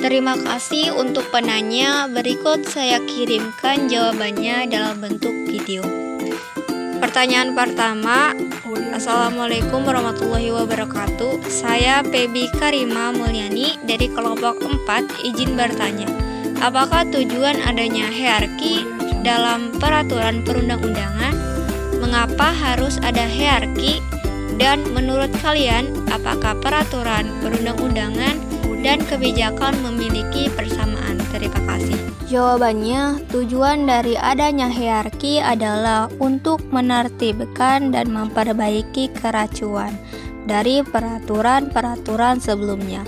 Terima kasih untuk penanya. Berikut saya kirimkan jawabannya dalam bentuk video. Pertanyaan pertama, Assalamualaikum warahmatullahi wabarakatuh. Saya Febi Karima Mulyani dari kelompok 4 izin bertanya. Apakah tujuan adanya hierarki dalam peraturan perundang-undangan? Mengapa harus ada hierarki? Dan menurut kalian, apakah peraturan perundang-undangan dan kebijakan memiliki persamaan? Terima kasih. Jawabannya, tujuan dari adanya hierarki adalah untuk menertibkan dan memperbaiki keracuan dari peraturan-peraturan sebelumnya.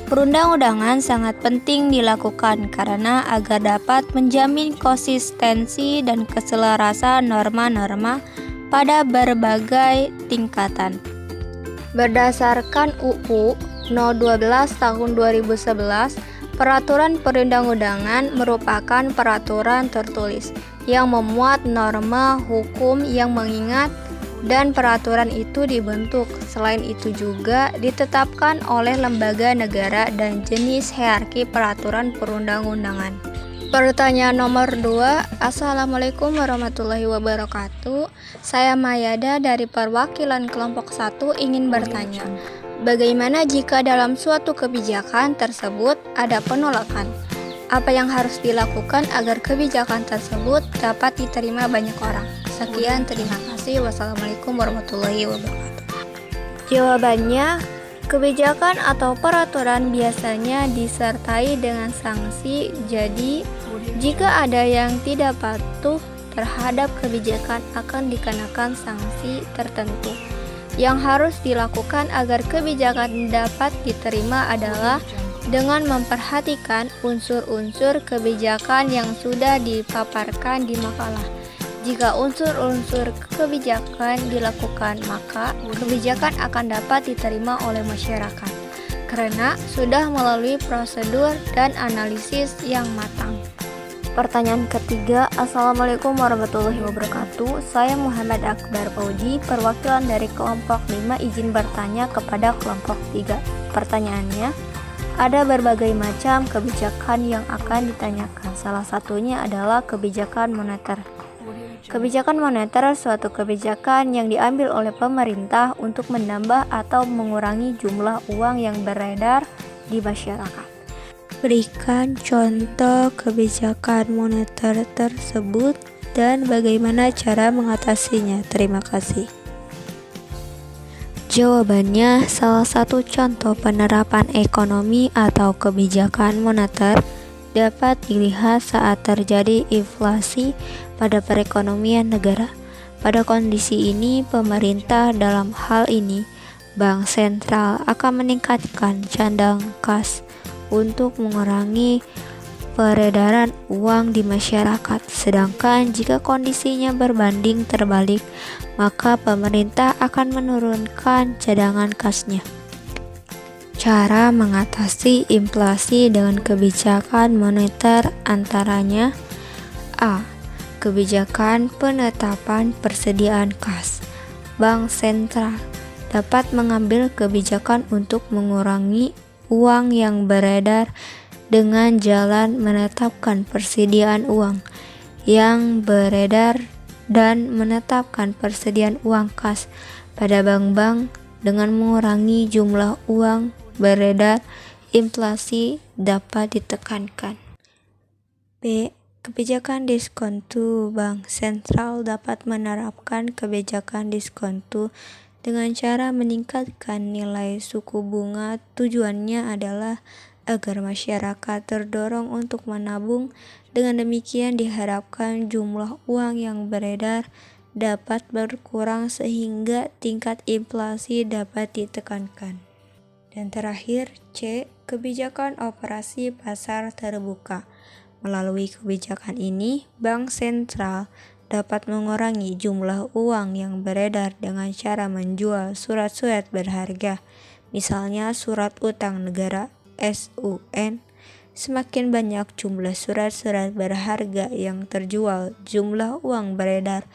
Perundang-undangan sangat penting dilakukan karena agar dapat menjamin konsistensi dan keselarasan norma-norma pada berbagai tingkatan. Berdasarkan UU No. 12 Tahun 2011, peraturan perundang-undangan merupakan peraturan tertulis yang memuat norma hukum yang mengikat dan peraturan itu dibentuk. Selain itu juga ditetapkan oleh lembaga negara dan jenis hierarki peraturan perundang-undangan. Pertanyaan nomor 2, Assalamualaikum warahmatullahi wabarakatuh. Saya Mayada dari perwakilan kelompok 1 ingin bertanya, bagaimana jika dalam suatu kebijakan tersebut ada penolakan? Apa yang harus dilakukan agar kebijakan tersebut dapat diterima banyak orang? Sekian, terima kasih. Wassalamualaikum warahmatullahi wabarakatuh. Jawabannya, kebijakan atau peraturan biasanya disertai dengan sanksi. Jadi, jika ada yang tidak patuh terhadap kebijakan akan dikenakan sanksi tertentu. Yang harus dilakukan agar kebijakan dapat diterima adalah dengan memperhatikan unsur-unsur kebijakan yang sudah dipaparkan di makalah. Jika unsur-unsur kebijakan dilakukan, maka kebijakan akan dapat diterima oleh masyarakat karena sudah melalui prosedur dan analisis yang matang. Pertanyaan ketiga, Assalamualaikum warahmatullahi wabarakatuh. Saya Muhammad Akbar Fauji, perwakilan dari kelompok 5 izin bertanya kepada kelompok 3. Pertanyaannya, ada berbagai macam kebijakan yang akan ditanyakan. Salah satunya adalah kebijakan moneter. Kebijakan moneter suatu kebijakan yang diambil oleh pemerintah untuk menambah atau mengurangi jumlah uang yang beredar di masyarakat. Berikan contoh kebijakan moneter tersebut dan bagaimana cara mengatasinya. Terima kasih. Jawabannya, salah satu contoh penerapan ekonomi atau kebijakan moneter dapat dilihat saat terjadi inflasi pada perekonomian negara. Pada kondisi ini, pemerintah dalam hal ini, Bank Sentral akan meningkatkan cadangan kas untuk mengurangi peredaran uang di masyarakat. Sedangkan jika kondisinya berbanding terbalik, maka pemerintah akan menurunkan cadangan kasnya. Cara mengatasi inflasi dengan kebijakan moneter antaranya: A. Kebijakan penetapan persediaan kas. Bank Sentral dapat mengambil kebijakan untuk mengurangi uang yang beredar dengan jalan menetapkan persediaan uang yang beredar dan menetapkan persediaan uang kas pada bank-bank. Dengan mengurangi jumlah uang beredar, inflasi dapat ditekankan. B. Kebijakan diskontu. Bank Sentral dapat menerapkan kebijakan diskontu dengan cara meningkatkan nilai suku bunga. Tujuannya adalah agar masyarakat terdorong untuk menabung. Dengan demikian diharapkan jumlah uang yang beredar dapat berkurang sehingga tingkat inflasi dapat ditekankan. Dan terakhir, C. Kebijakan operasi pasar terbuka. Melalui kebijakan ini, Bank Sentral dapat mengurangi jumlah uang yang beredar dengan cara menjual surat-surat berharga, misalnya surat utang negara (SUN). Semakin banyak jumlah surat-surat berharga yang terjual, jumlah uang beredar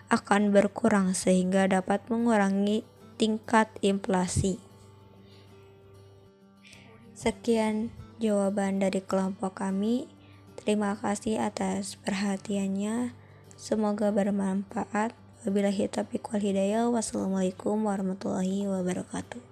akan berkurang sehingga dapat mengurangi tingkat inflasi. Sekian jawaban dari kelompok kami. Terima kasih atas perhatiannya. Semoga bermanfaat. Wabillahi taufiq wal hidayah. Wassalamualaikum warahmatullahi wabarakatuh.